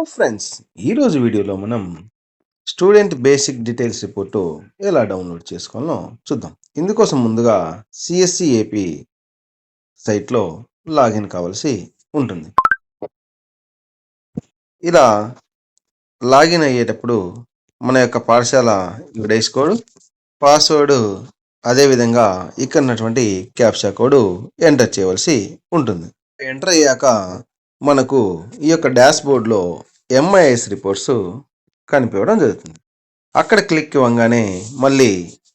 Friends, ఈరోజు వీడియోలో మనం స్టూడెంట్ బేసిక్ డీటెయిల్స్ రిపోర్టు ఎలా డౌన్లోడ్ చేసుకోవాలో చూద్దాం. ఇందుకోసం ముందుగా సిఎస్సి ఏపీ సైట్లో లాగిన్ కావాల్సి ఉంటుంది. ఇలా లాగిన్ అయ్యేటప్పుడు మన యొక్క పాఠశాల డేస్ కోడ్, పాస్వర్డ్, అదేవిధంగా ఇక్కడ ఉన్నటువంటి క్యాప్చా కోడ్ ఎంటర్ చేయవలసి ఉంటుంది. ఎంటర్ అయ్యాక మనకు ఈ యొక్క డాష్ బోర్డ్లో ఎంఐఎస్ రిపోర్ట్స్ కనిపించడం జరుగుతుంది. అక్కడ క్లిక్ ఇవ్వగానే మళ్ళీ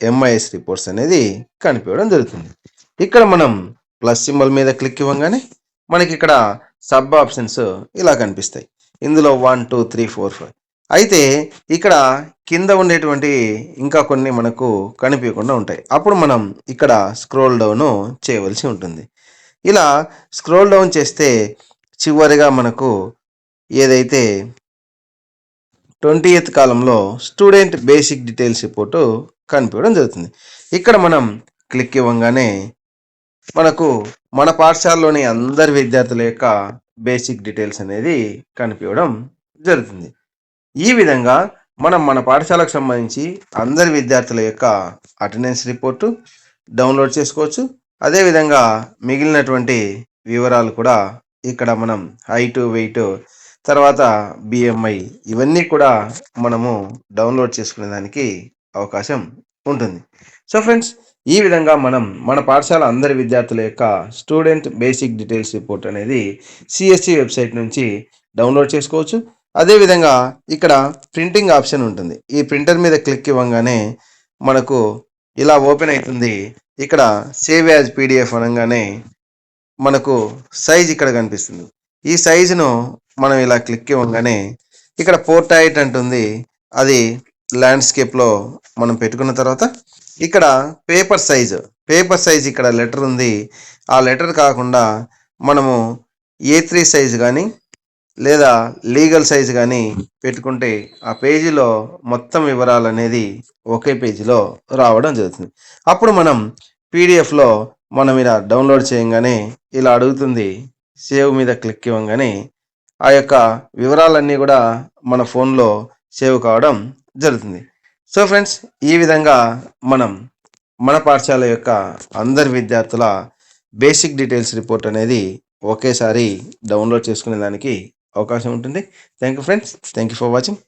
ఎంఐఎస్ రిపోర్ట్స్ అనేది కనిపించడం జరుగుతుంది. ఇక్కడ మనం ప్లస్ సింబల్ మీద క్లిక్ ఇవ్వగానే మనకి ఇక్కడ సబ్ ఆప్షన్స్ ఇలా కనిపిస్తాయి. ఇందులో 1, 2, 3, 4, 5 అయితే ఇక్కడ కింద ఉండేటువంటి ఇంకా కొన్ని మనకు కనిపించకుండా ఉంటాయి. అప్పుడు మనం ఇక్కడ స్క్రోల్ డౌన్ చేయవలసి ఉంటుంది. ఇలా స్క్రోల్ డౌన్ చేస్తే చివరిగా మనకు ఏదైతే 20th కాలంలో స్టూడెంట్ బేసిక్ డీటెయిల్స్ రిపోర్టు కనిపించడం జరుగుతుంది. ఇక్కడ మనం క్లిక్ ఇవ్వగానే మనకు మన పాఠశాలలోని అందరి విద్యార్థుల యొక్క బేసిక్ డీటెయిల్స్ అనేది కనిపించడం జరుగుతుంది. ఈ విధంగా మనం మన పాఠశాలకు సంబంధించి అందరి విద్యార్థుల యొక్క అటెండెన్స్ రిపోర్టు డౌన్లోడ్ చేసుకోవచ్చు. అదేవిధంగా మిగిలినటువంటి వివరాలు కూడా ఇక్కడ మనం హైటు, వెయిట్, తర్వాత బిఎంఐ ఇవన్నీ కూడా మనము డౌన్లోడ్ చేసుకునే దానికి అవకాశం ఉంటుంది. సో ఫ్రెండ్స్, ఈ విధంగా మనం మన పాఠశాల అందరి విద్యార్థుల యొక్క స్టూడెంట్ బేసిక్ డీటెయిల్స్ రిపోర్ట్ అనేది సిఎస్సి వెబ్సైట్ నుంచి డౌన్లోడ్ చేసుకోవచ్చు. అదేవిధంగా ఇక్కడ ప్రింటింగ్ ఆప్షన్ ఉంటుంది. ఈ ప్రింటర్ మీద క్లిక్ ఇవ్వగానే మనకు ఇలా ఓపెన్ అవుతుంది. ఇక్కడ సేవ్ యాజ్ పీడిఎఫ్ అనగానే మనకు సైజ్ ఇక్కడ కనిపిస్తుంది. ఈ సైజును మనం ఇలా క్లిక్ ఇవ్వగానే ఇక్కడ పోర్ట్రైట్ అంటుంది. అది ల్యాండ్స్కేప్లో మనం పెట్టుకున్న తర్వాత ఇక్కడ పేపర్ సైజ్ ఇక్కడ లెటర్ ఉంది. ఆ లెటర్ కాకుండా మనము A3 సైజు కానీ లేదా లీగల్ సైజు కానీ పెట్టుకుంటే ఆ పేజీలో మొత్తం వివరాలు అనేది ఒకే పేజీలో రావడం జరుగుతుంది. అప్పుడు మనం పీడిఎఫ్లో మనం ఇలా డౌన్లోడ్ చేయగానే ఇలా అడుగుతుంది. సేవ్ మీద క్లిక్ ఇవ్వగానే ఆ యొక్క వివరాలన్నీ కూడా మన ఫోన్లో సేవ్ కావడం జరుగుతుంది. సో ఫ్రెండ్స్, ఈ విధంగా మనం మన పాఠశాల యొక్క అందరి విద్యార్థుల బేసిక్ డీటెయిల్స్ రిపోర్ట్ అనేది ఒకేసారి డౌన్లోడ్ చేసుకునే దానికి అవకాశం ఉంటుంది. Thank you friends. Thank you for watching.